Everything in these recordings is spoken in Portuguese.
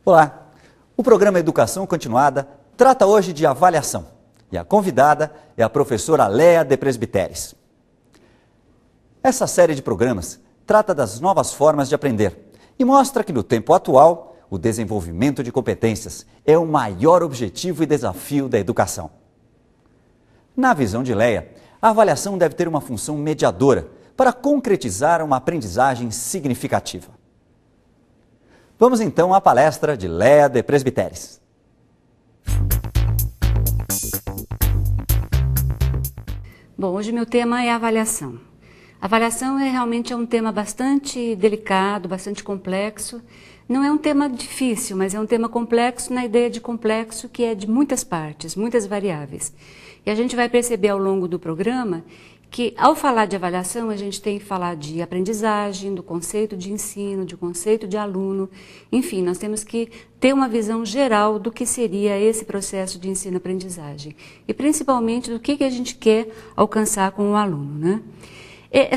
Olá! O programa Educação Continuada trata hoje de avaliação e a convidada é a professora Léa de Presbiteris. Essa série de programas trata das novas formas de aprender e mostra que no tempo atual o desenvolvimento de competências é o maior objetivo e desafio da educação. Na visão de Léa, a avaliação deve ter uma função mediadora para concretizar uma aprendizagem significativa. Vamos então à palestra de Léa de Presbiteris. Bom, hoje meu tema é avaliação. Avaliação realmente é um tema bastante delicado, bastante complexo. Não é um tema difícil, mas é um tema complexo na ideia de complexo que é de muitas partes, muitas variáveis. E a gente vai perceber ao longo do programa que, ao falar de avaliação, a gente tem que falar de aprendizagem, do conceito de ensino, do conceito de aluno. Enfim, nós temos que ter uma visão geral do que seria esse processo de ensino-aprendizagem. E principalmente do que a gente quer alcançar com o aluno, né?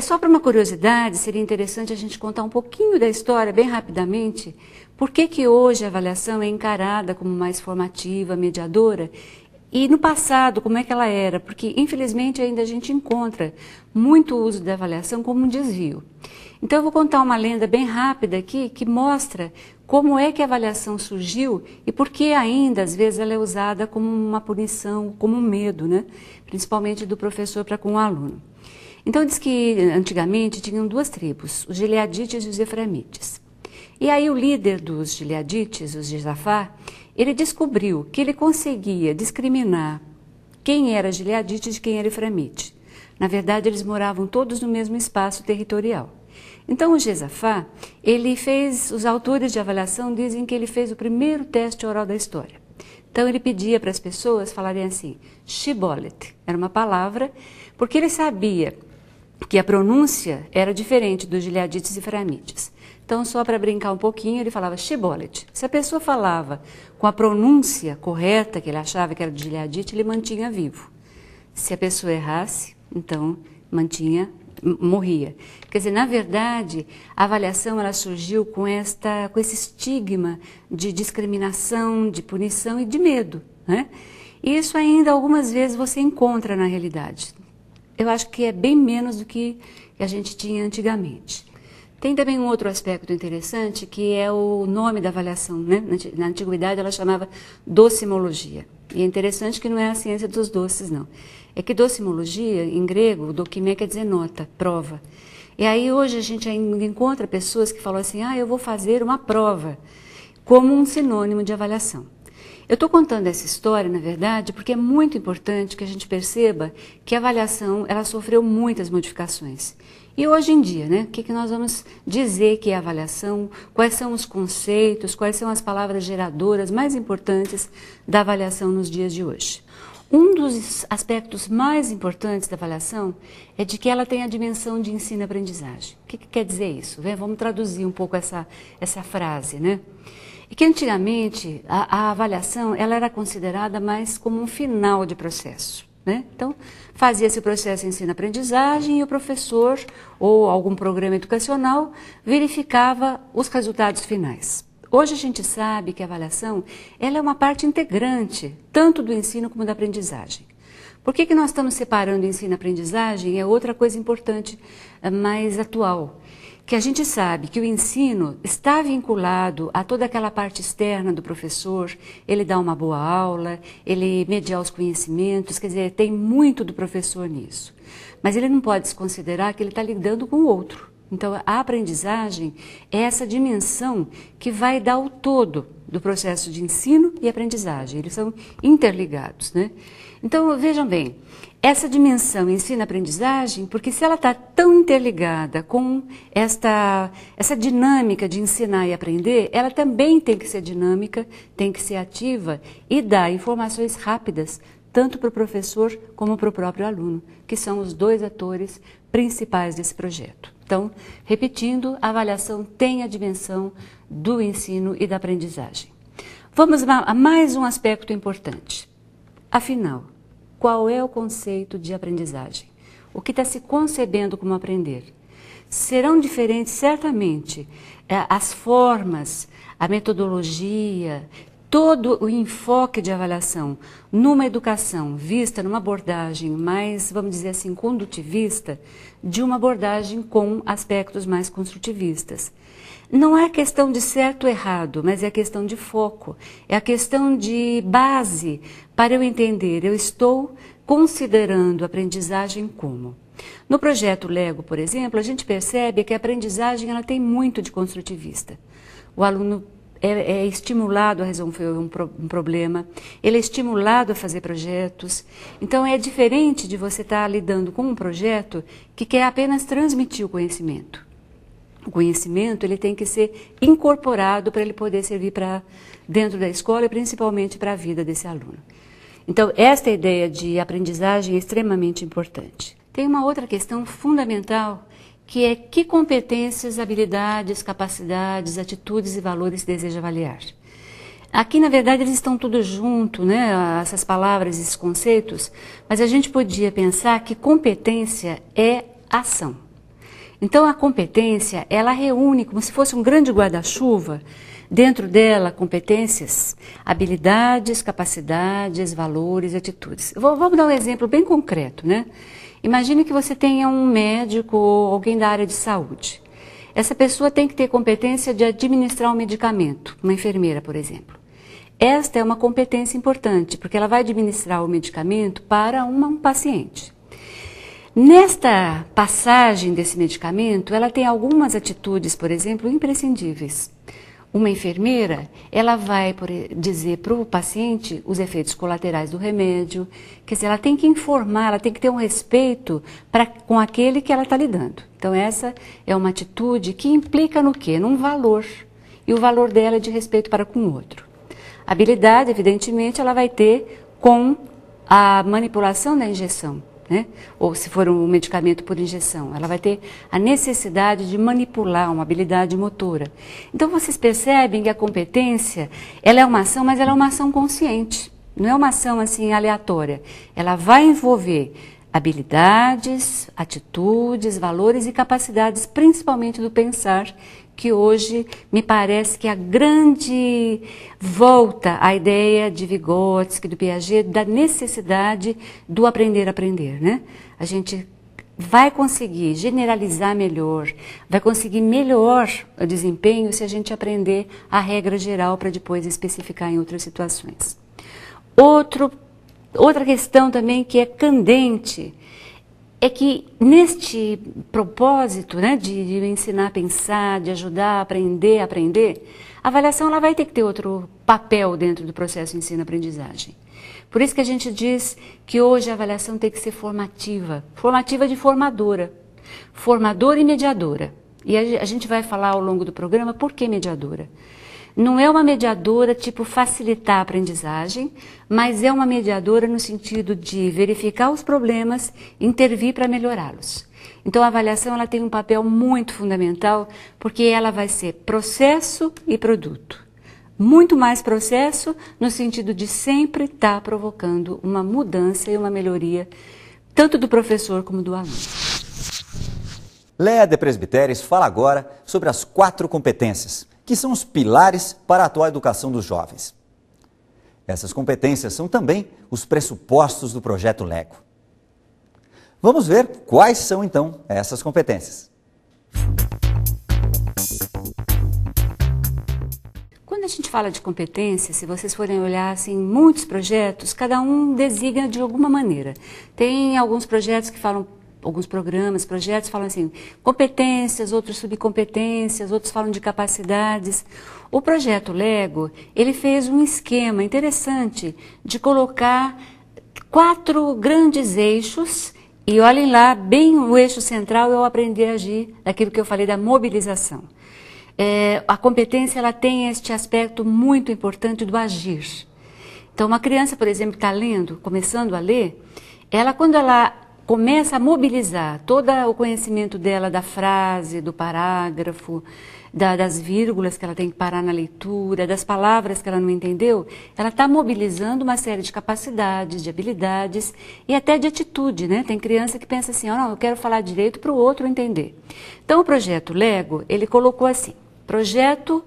Só para uma curiosidade, seria interessante a gente contar um pouquinho da história, bem rapidamente, por que hoje a avaliação é encarada como mais formativa, mediadora, e no passado, como é que ela era? Porque, infelizmente, ainda a gente encontra muito uso da avaliação como um desvio. Então, eu vou contar uma lenda bem rápida aqui, que mostra como é que a avaliação surgiu e por que ainda, às vezes, ela é usada como uma punição, como um medo, né? Principalmente do professor para com o aluno. Então, diz que, antigamente, tinham duas tribos, os gileadites e os efraimites. E aí, o líder dos gileadites, os Josafá, ele descobriu que ele conseguia discriminar quem era gileadite de quem era efraimite. Na verdade, eles moravam todos no mesmo espaço territorial. Então, o Josafá, os autores de avaliação dizem que ele fez o primeiro teste oral da história. Então, ele pedia para as pessoas falarem assim, shibolet, era uma palavra, porque ele sabia que a pronúncia era diferente dos gileadites e efraimites. Então, só para brincar um pouquinho, ele falava shibolet. Se a pessoa falava com a pronúncia correta, que ele achava que era de gileadite, ele mantinha vivo. Se a pessoa errasse, então morria. Quer dizer, na verdade, a avaliação ela surgiu com esse estigma de discriminação, de punição e de medo, né? E isso ainda algumas vezes você encontra na realidade. Eu acho que é bem menos do que a gente tinha antigamente. Tem também um outro aspecto interessante, que é o nome da avaliação, né? Na antiguidade ela chamava docimologia. E é interessante que não é a ciência dos doces, não. É que docimologia, em grego, dokimé quer dizer nota, prova. E aí hoje a gente ainda encontra pessoas que falam assim, eu vou fazer uma prova, como um sinônimo de avaliação. Eu estou contando essa história, na verdade, porque é muito importante que a gente perceba que a avaliação ela sofreu muitas modificações. E hoje em dia, né, o que nós vamos dizer que é avaliação, quais são os conceitos, quais são as palavras geradoras mais importantes da avaliação nos dias de hoje. Um dos aspectos mais importantes da avaliação é de que ela tem a dimensão de ensino-aprendizagem. O que quer dizer isso? Vamos traduzir um pouco essa frase, né? E que antigamente a avaliação ela era considerada mais como um final de processo, né? Então, fazia-se o processo de ensino-aprendizagem e o professor ou algum programa educacional verificava os resultados finais. Hoje a gente sabe que a avaliação ela é uma parte integrante, tanto do ensino como da aprendizagem. Por que nós estamos separando ensino e aprendizagem? É outra coisa importante, mais atual. Que a gente sabe que o ensino está vinculado a toda aquela parte externa do professor, ele dá uma boa aula, ele mediar os conhecimentos, quer dizer, tem muito do professor nisso. Mas ele não pode se considerar que ele está lidando com o outro. Então, a aprendizagem é essa dimensão que vai dar o todo do processo de ensino e aprendizagem. Eles são interligados, né? Então, vejam bem, essa dimensão ensino-aprendizagem, porque se ela está tão interligada com essa dinâmica de ensinar e aprender, ela também tem que ser dinâmica, tem que ser ativa e dar informações rápidas, tanto para o professor como para o próprio aluno, que são os dois atores principais desse projeto. Então, repetindo, a avaliação tem a dimensão do ensino e da aprendizagem. Vamos a mais um aspecto importante. Afinal, qual é o conceito de aprendizagem? O que está se concebendo como aprender? serão diferentes certamente. As formas, a metodologia, todo o enfoque de avaliação numa educação vista numa abordagem mais, vamos dizer assim, condutivista, de uma abordagem com aspectos mais construtivistas. Não é questão de certo ou errado, mas é questão de foco, é a questão de base para eu entender, eu estou considerando a aprendizagem como. No projeto Lego, por exemplo, a gente percebe que a aprendizagem ela tem muito de construtivista. O aluno é estimulado a resolver um problema, ele é estimulado a fazer projetos. Então é diferente de você estar lidando com um projeto que quer apenas transmitir o conhecimento. O conhecimento ele tem que ser incorporado para ele poder servir para dentro da escola e principalmente para a vida desse aluno. Então esta ideia de aprendizagem é extremamente importante. Tem uma outra questão fundamental que é que competências, habilidades, capacidades, atitudes e valores deseja avaliar. Aqui, na verdade, eles estão todos juntos, né? Essas palavras, esses conceitos, mas a gente podia pensar que competência é ação. Então, a competência, ela reúne como se fosse um grande guarda-chuva, dentro dela, competências, habilidades, capacidades, valores, atitudes. Vamos dar um exemplo bem concreto, né? Imagine que você tenha um médico ou alguém da área de saúde. Essa pessoa tem que ter competência de administrar um medicamento, uma enfermeira, por exemplo. Esta é uma competência importante, porque ela vai administrar o medicamento para um paciente. Nesta passagem desse medicamento, ela tem algumas atitudes, por exemplo, imprescindíveis. Uma enfermeira, ela vai dizer para o paciente os efeitos colaterais do remédio, quer dizer, ela tem que informar, ela tem que ter um respeito com aquele que ela está lidando. Então essa é uma atitude que implica no quê? Num valor, e o valor dela é de respeito para com o outro. A habilidade, evidentemente, ela vai ter com a manipulação da injeção, né? Ou se for um medicamento por injeção, ela vai ter a necessidade de manipular uma habilidade motora. Então vocês percebem que a competência, ela é uma ação, mas ela é uma ação consciente, não é uma ação assim aleatória. Ela vai envolver habilidades, atitudes, valores e capacidades, principalmente do pensar, que hoje me parece que a grande volta à ideia de Vygotsky, do Piaget, da necessidade do aprender a aprender, né? A gente vai conseguir generalizar melhor, vai conseguir melhor o desempenho se a gente aprender a regra geral para depois especificar em outras situações. Outra questão também que é candente é que neste propósito, né, de ensinar a pensar, de ajudar a aprender, a avaliação ela vai ter que ter outro papel dentro do processo de ensino-aprendizagem. Por isso que a gente diz que hoje a avaliação tem que ser formativa, formativa de formadora, formadora e mediadora. E a gente vai falar ao longo do programa por que mediadora. Não é uma mediadora tipo facilitar a aprendizagem, mas é uma mediadora no sentido de verificar os problemas, intervir para melhorá-los. Então a avaliação ela tem um papel muito fundamental, porque ela vai ser processo e produto. Muito mais processo no sentido de sempre estar provocando uma mudança e uma melhoria, tanto do professor como do aluno. Léa de Presbiteres fala agora sobre as 4 competências, que são os pilares para a atual educação dos jovens. Essas competências são também os pressupostos do projeto Lego. Vamos ver quais são, então, essas competências. Quando a gente fala de competência, se vocês forem olhar assim, muitos projetos, cada um designa de alguma maneira. Tem alguns projetos que falam, alguns programas, projetos falam assim, competências, outros subcompetências, outros falam de capacidades. O projeto Lego, ele fez um esquema interessante de colocar 4 grandes eixos e olhem lá, bem o eixo central é o aprender a agir, daquilo que eu falei da mobilização. A competência ela tem este aspecto muito importante do agir. Então uma criança, por exemplo, que está lendo, começando a ler, quando ela começa a mobilizar todo o conhecimento dela da frase, do parágrafo, das vírgulas que ela tem que parar na leitura, das palavras que ela não entendeu, ela está mobilizando uma série de capacidades, de habilidades e até de atitude, né? Tem criança que pensa assim, não, eu quero falar direito para o outro entender. Então o projeto Lego, ele colocou assim, projeto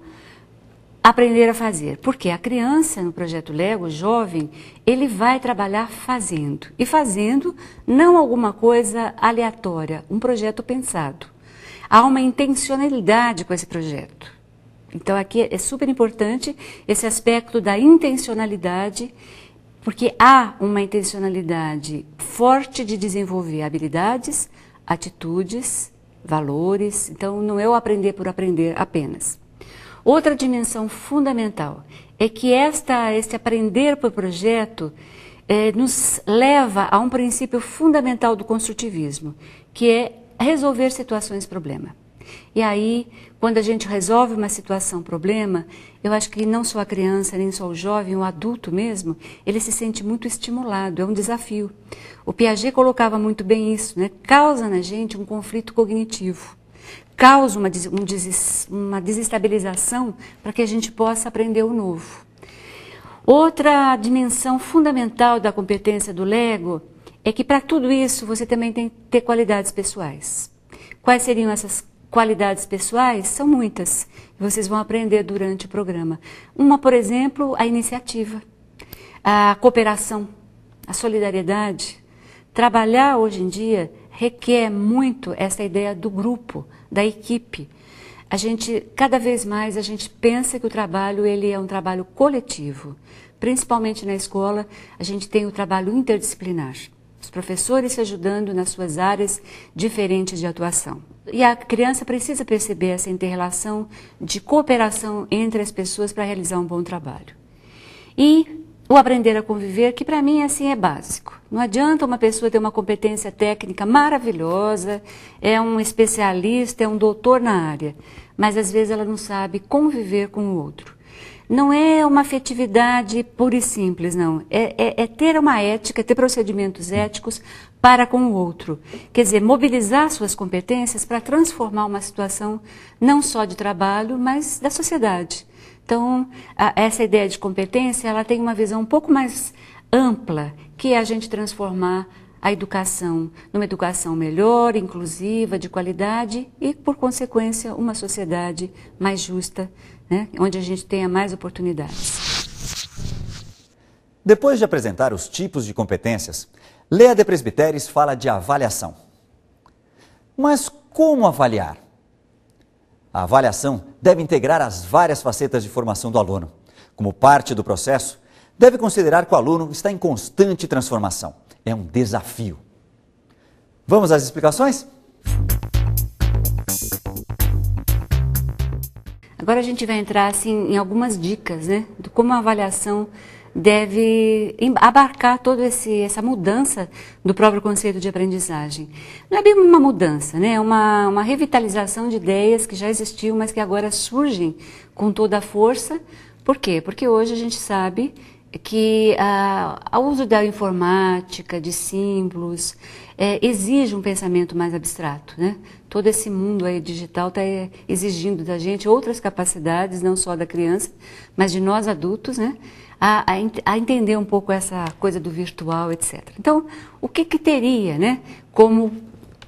aprender a fazer, porque a criança no projeto Lego, o jovem, ele vai trabalhar fazendo, e fazendo não alguma coisa aleatória, um projeto pensado. Há uma intencionalidade com esse projeto. Então aqui é super importante esse aspecto da intencionalidade, porque há uma intencionalidade forte de desenvolver habilidades, atitudes, valores, então não é o aprender por aprender apenas. Outra dimensão fundamental é que este aprender por projeto nos leva a um princípio fundamental do construtivismo, que é resolver situações-problema. E aí, quando a gente resolve uma situação-problema, eu acho que não só a criança, nem só o jovem, o adulto mesmo, ele se sente muito estimulado, é um desafio. O Piaget colocava muito bem isso, né? Causa na gente um conflito cognitivo. Causa uma desestabilização para que a gente possa aprender o novo. Outra dimensão fundamental da competência do Lego é que para tudo isso você também tem que ter qualidades pessoais. Quais seriam essas qualidades pessoais? São muitas. Vocês vão aprender durante o programa. Uma, por exemplo, a iniciativa, a cooperação, a solidariedade. Trabalhar hoje em dia requer muito essa ideia do grupo, da equipe. Cada vez mais, a gente pensa que o trabalho ele é um trabalho coletivo. Principalmente na escola, a gente tem o trabalho interdisciplinar. Os professores se ajudando nas suas áreas diferentes de atuação. E a criança precisa perceber essa inter-relação de cooperação entre as pessoas para realizar um bom trabalho. E o aprender a conviver, que para mim assim é básico. Não adianta uma pessoa ter uma competência técnica maravilhosa, é um especialista, é um doutor na área, mas às vezes ela não sabe conviver com o outro. Não é uma afetividade pura e simples, não. É ter uma ética, ter procedimentos éticos para com o outro. Quer dizer, mobilizar suas competências para transformar uma situação não só de trabalho, mas da sociedade. Então, essa ideia de competência, ela tem uma visão um pouco mais ampla, que é a gente transformar a educação numa educação melhor, inclusiva, de qualidade e, por consequência, uma sociedade mais justa, né, onde a gente tenha mais oportunidades. Depois de apresentar os tipos de competências, Lea de Presbiteris fala de avaliação. Mas como avaliar? A avaliação deve integrar as várias facetas de formação do aluno. Como parte do processo, deve considerar que o aluno está em constante transformação. É um desafio. Vamos às explicações? Agora a gente vai entrar assim, em algumas dicas, né, de como a avaliação deve abarcar toda essa mudança do próprio conceito de aprendizagem. Não é bem uma mudança, né? É uma revitalização de ideias que já existiam, mas que agora surgem com toda a força. Por quê? Porque hoje a gente sabe que o uso da informática, de símbolos, exige um pensamento mais abstrato, né? Todo esse mundo aí digital está exigindo da gente outras capacidades, não só da criança, mas de nós adultos, né? A entender um pouco essa coisa do virtual, etc. Então, o que teria, né, como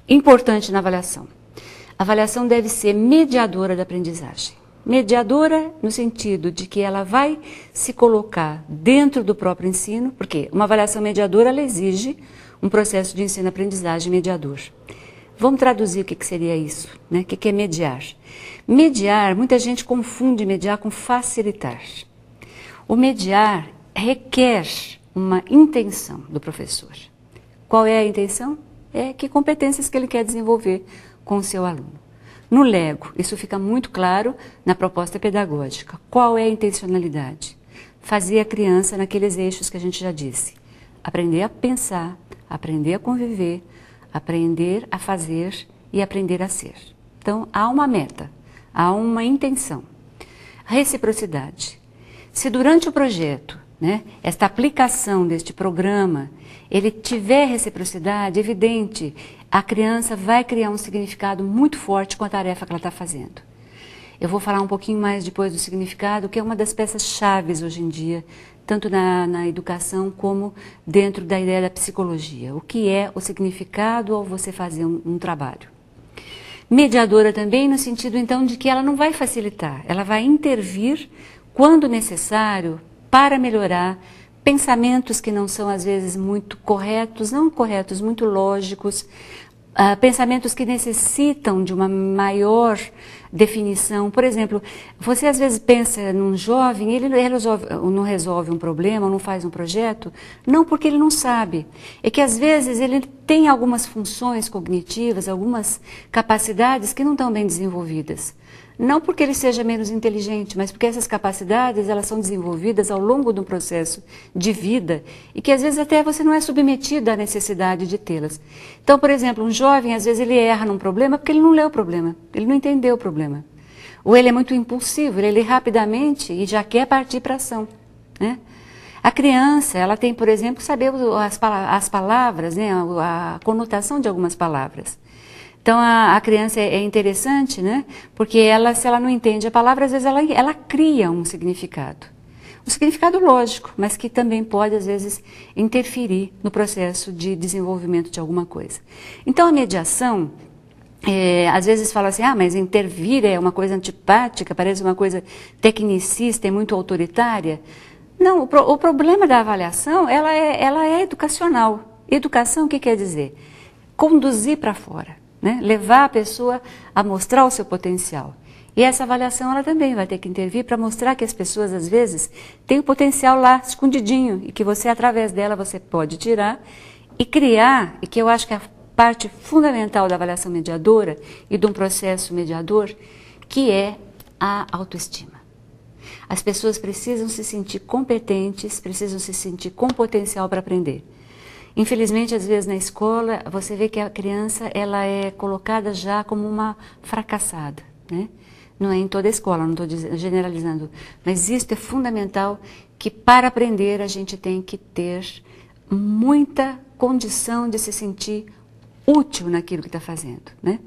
importante na avaliação? A avaliação deve ser mediadora da aprendizagem. Mediadora no sentido de que ela vai se colocar dentro do próprio ensino, porque uma avaliação mediadora ela exige um processo de ensino-aprendizagem mediador. Vamos traduzir o que seria isso, né? O que é mediar? Mediar, muita gente confunde mediar com facilitar. O mediar requer uma intenção do professor. Qual é a intenção? É que competências que ele quer desenvolver com o seu aluno. No Lego, isso fica muito claro na proposta pedagógica. Qual é a intencionalidade? Fazer a criança naqueles eixos que a gente já disse. Aprender a pensar, aprender a conviver, aprender a fazer e aprender a ser. Então, há uma meta, há uma intenção. Reciprocidade. Se durante o projeto, né, esta aplicação deste programa, ele tiver reciprocidade, evidente, a criança vai criar um significado muito forte com a tarefa que ela está fazendo. Eu vou falar um pouquinho mais depois do significado, que é uma das peças-chaves hoje em dia, tanto na educação como dentro da ideia da psicologia. O que é o significado ao você fazer um trabalho. Mediadora também no sentido, então, de que ela não vai facilitar, ela vai intervir quando necessário para melhorar pensamentos que não são, às vezes, muito corretos, não corretos, muito lógicos, pensamentos que necessitam de uma maior definição. Por exemplo, você às vezes pensa num jovem, ele não resolve um problema, não faz um projeto, não porque ele não sabe. É que às vezes ele tem algumas funções cognitivas, algumas capacidades que não estão bem desenvolvidas. Não porque ele seja menos inteligente, mas porque essas capacidades elas são desenvolvidas ao longo de um processo de vida e que às vezes até você não é submetido à necessidade de tê-las. Então, por exemplo, um jovem, às vezes ele erra num problema porque ele não leu o problema, ele não entendeu o problema. Ou ele é muito impulsivo, ele lê rapidamente e já quer partir para a ação, né? A criança, ela tem, por exemplo, saber as palavras, né? A conotação de algumas palavras. Então, a criança é interessante, né? Porque ela, se ela não entende a palavra, às vezes ela cria um significado. Um significado lógico, mas que também pode, às vezes, interferir no processo de desenvolvimento de alguma coisa. Então, a mediação, às vezes fala assim, mas intervir é uma coisa antipática, parece uma coisa tecnicista e muito autoritária. Não, o problema da avaliação, ela é educacional. Educação, o que quer dizer? Conduzir para fora. Né? Levar a pessoa a mostrar o seu potencial. E essa avaliação ela também vai ter que intervir para mostrar que as pessoas, às vezes, têm o potencial lá escondidinho e que você, através dela, você pode tirar e criar, e que eu acho que é a parte fundamental da avaliação mediadora e de um processo mediador, que é a autoestima. As pessoas precisam se sentir competentes, precisam se sentir com potencial para aprender. Infelizmente, às vezes na escola, você vê que a criança ela é colocada já como uma fracassada, né? Não é em toda a escola, não estou generalizando, mas isso é fundamental, que para aprender a gente tem que ter muita condição de se sentir útil naquilo que está fazendo, né?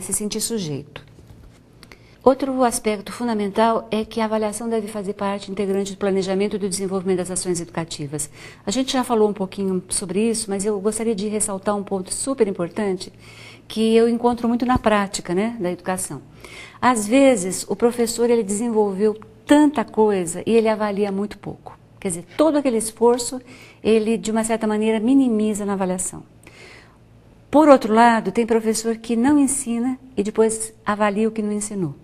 Se sentir sujeito. Outro aspecto fundamental é que a avaliação deve fazer parte integrante do planejamento e do desenvolvimento das ações educativas. A gente já falou um pouquinho sobre isso, mas eu gostaria de ressaltar um ponto super importante que eu encontro muito na prática, né, da educação. Às vezes, o professor ele desenvolveu tanta coisa e ele avalia muito pouco. Quer dizer, todo aquele esforço, ele, de uma certa maneira, minimiza na avaliação. Por outro lado, tem professor que não ensina e depois avalia o que não ensinou.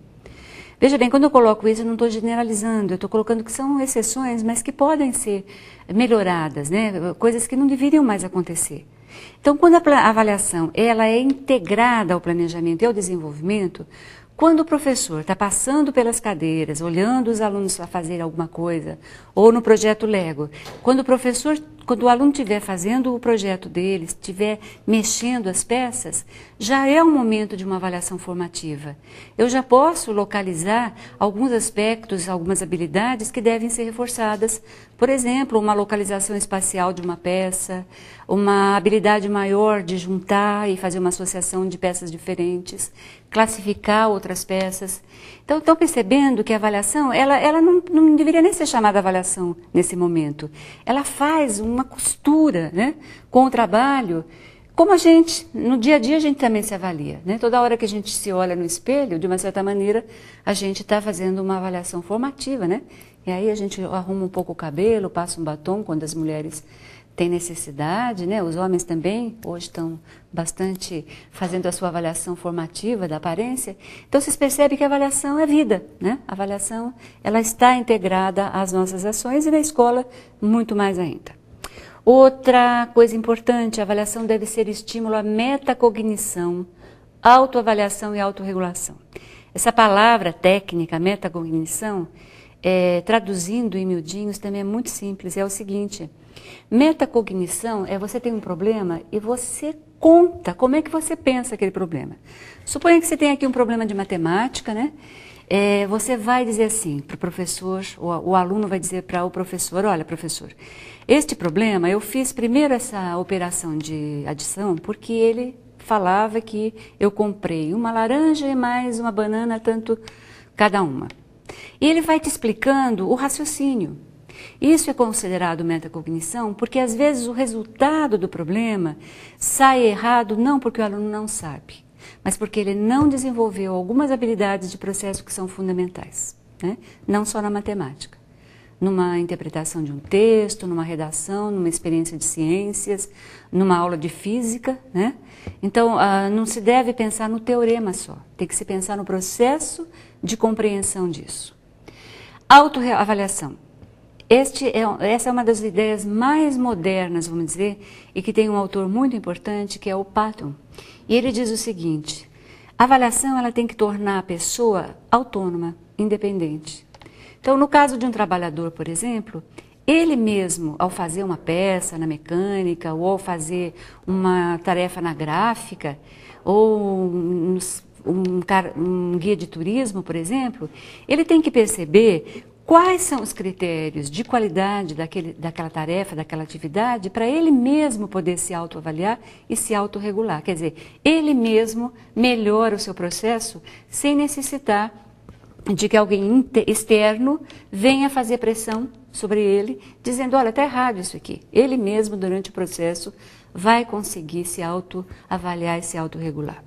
Veja bem, quando eu coloco isso, eu não estou generalizando, eu estou colocando que são exceções, mas que podem ser melhoradas, né? Coisas que não deveriam mais acontecer. Então, quando a avaliação ela é integrada ao planejamento e ao desenvolvimento, quando o professor está passando pelas cadeiras, olhando os alunos a fazer alguma coisa, ou no projeto Lego, quando o aluno estiver fazendo o projeto dele, estiver mexendo as peças, já é um momento de uma avaliação formativa. Eu já posso localizar alguns aspectos, algumas habilidades que devem ser reforçadas. Por exemplo, uma localização espacial de uma peça, uma habilidade maior de juntar e fazer uma associação de peças diferentes, classificar outras peças. Então, estão percebendo que a avaliação, ela não deveria nem ser chamada avaliação nesse momento. Ela faz uma costura, né, com o trabalho. Como a gente, no dia a dia, a gente também se avalia, né? Toda hora que a gente se olha no espelho, de uma certa maneira, a gente está fazendo uma avaliação formativa, né? E aí a gente arruma um pouco o cabelo, passa um batom quando as mulheres têm necessidade, né? Os homens também hoje estão bastante fazendo a sua avaliação formativa da aparência. Então vocês percebem que a avaliação é vida, né? A avaliação ela está integrada às nossas ações e na escola muito mais ainda. Outra coisa importante, a avaliação deve ser estímulo à metacognição, autoavaliação e autorregulação. Essa palavra técnica, metacognição, traduzindo em miudinhos, também é muito simples, é o seguinte: metacognição é você tem um problema e você conta como é que você pensa aquele problema. Suponha que você tem aqui um problema de matemática, né? Você vai dizer assim para o professor, o aluno vai dizer para o professor: olha, professor, este problema eu fiz primeiro essa operação de adição porque ele falava que eu comprei uma laranja e mais uma banana tanto cada uma. E ele vai te explicando o raciocínio. Isso é considerado metacognição porque às vezes o resultado do problema sai errado não porque o aluno não sabe, mas porque ele não desenvolveu algumas habilidades de processo que são fundamentais, né? Não só na matemática. Numa interpretação de um texto, numa redação, numa experiência de ciências, numa aula de física, né? Então, não se deve pensar no teorema só, tem que se pensar no processo de compreensão disso. Autoavaliação. Essa é uma das ideias mais modernas, vamos dizer, e que tem um autor muito importante, que é o Patton. E ele diz o seguinte: a avaliação ela tem que tornar a pessoa autônoma, independente. Então, no caso de um trabalhador, por exemplo, ele mesmo, ao fazer uma peça na mecânica, ou ao fazer uma tarefa na gráfica, ou um guia de turismo, por exemplo, ele tem que perceber quais são os critérios de qualidade daquela tarefa, daquela atividade, para ele mesmo poder se autoavaliar e se autorregular. Quer dizer, ele mesmo melhora o seu processo sem necessitar de que alguém externo venha fazer pressão sobre ele, dizendo, olha, está errado isso aqui. Ele mesmo, durante o processo, vai conseguir se autoavaliar e se autorregular.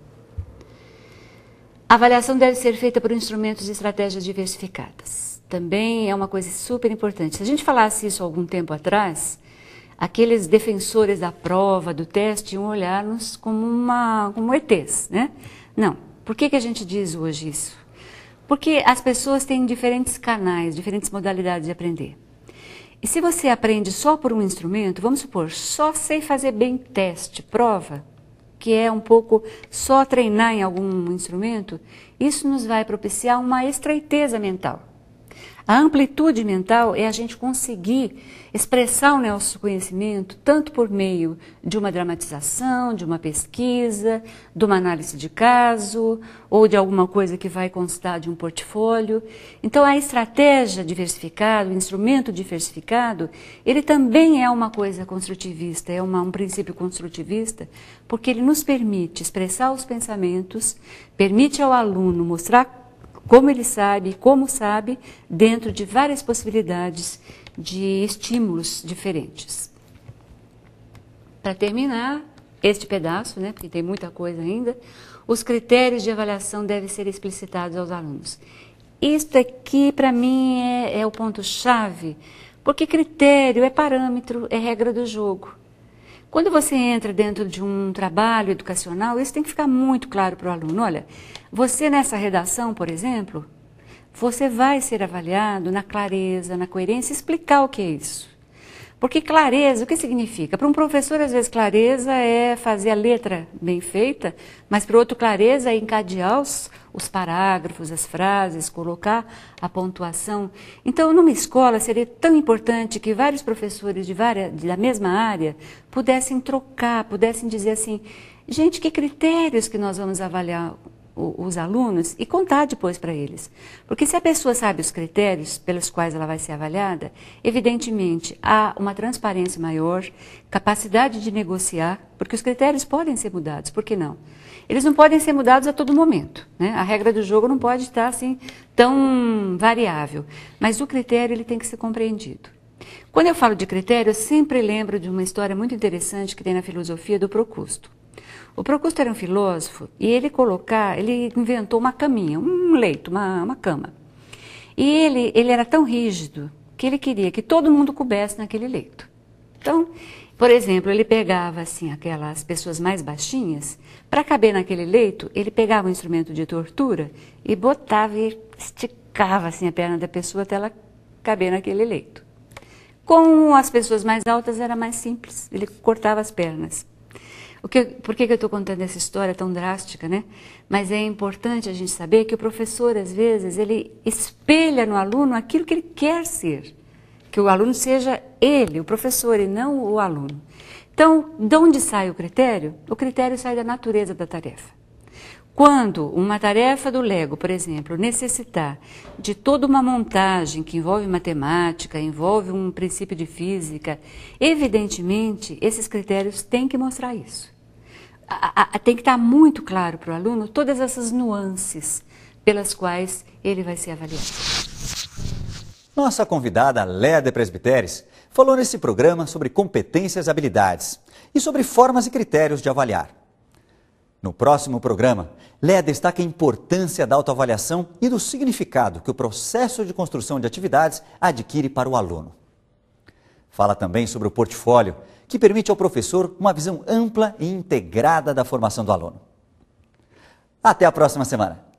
A avaliação deve ser feita por instrumentos e estratégias diversificadas. Também é uma coisa super importante. Se a gente falasse isso algum tempo atrás, aqueles defensores da prova, do teste, iam olhar-nos como ETs, né? Não. Por que a gente diz hoje isso? Porque as pessoas têm diferentes canais, diferentes modalidades de aprender. E se você aprende só por um instrumento, vamos supor, só sei fazer bem teste, prova, que é um pouco só treinar em algum instrumento, isso nos vai propiciar uma estreiteza mental. A amplitude mental é a gente conseguir expressar o nosso conhecimento tanto por meio de uma dramatização, de uma pesquisa, de uma análise de caso ou de alguma coisa que vai constar de um portfólio. Então, a estratégia diversificada, o instrumento diversificado, ele também é uma coisa construtivista, é um princípio construtivista, porque ele nos permite expressar os pensamentos, permite ao aluno mostrar como ele sabe, como sabe, dentro de várias possibilidades de estímulos diferentes. Para terminar este pedaço, né, porque tem muita coisa ainda, os critérios de avaliação devem ser explicitados aos alunos. Isto aqui, para mim, é o ponto-chave, porque critério é parâmetro, é regra do jogo. Quando você entra dentro de um trabalho educacional, isso tem que ficar muito claro para o aluno. Olha, você nessa redação, por exemplo, você vai ser avaliado na clareza, na coerência, explicar o que é isso. Porque clareza, o que significa? Para um professor, às vezes, clareza é fazer a letra bem feita, mas para o outro, clareza é encadear os parágrafos, as frases, colocar a pontuação. Então, numa escola, seria tão importante que vários professores da mesma área pudessem trocar, pudessem dizer assim, gente, que critérios que nós vamos avaliar os alunos e contar depois para eles. Porque se a pessoa sabe os critérios pelos quais ela vai ser avaliada, evidentemente há uma transparência maior, capacidade de negociar, porque os critérios podem ser mudados, por que não? Eles não podem ser mudados a todo momento, né? A regra do jogo não pode estar assim tão variável, mas o critério ele tem que ser compreendido. Quando eu falo de critério, eu sempre lembro de uma história muito interessante que tem na filosofia do Procusto. O Procusto era um filósofo e ele inventou uma caminha, um leito, uma cama. E ele era tão rígido que ele queria que todo mundo coubesse naquele leito. Então, por exemplo, ele pegava assim aquelas pessoas mais baixinhas, para caber naquele leito, ele pegava um instrumento de tortura e botava e esticava assim a perna da pessoa até ela caber naquele leito. Com as pessoas mais altas era mais simples, ele cortava as pernas. Por que eu estou contando essa história tão drástica, né? Mas é importante a gente saber que o professor, às vezes, ele espelha no aluno aquilo que ele quer ser. Que o aluno seja ele, o professor, e não o aluno. Então, de onde sai o critério? O critério sai da natureza da tarefa. Quando uma tarefa do Lego, por exemplo, necessitar de toda uma montagem que envolve matemática, envolve um princípio de física, evidentemente, esses critérios têm que mostrar isso. Tem que estar muito claro para o aluno todas essas nuances pelas quais ele vai ser avaliado. Nossa convidada, Léa de Presbiteris, falou nesse programa sobre competências e habilidades e sobre formas e critérios de avaliar. No próximo programa, Léa destaca a importância da autoavaliação e do significado que o processo de construção de atividades adquire para o aluno. Fala também sobre o portfólio, que permite ao professor uma visão ampla e integrada da formação do aluno. Até a próxima semana!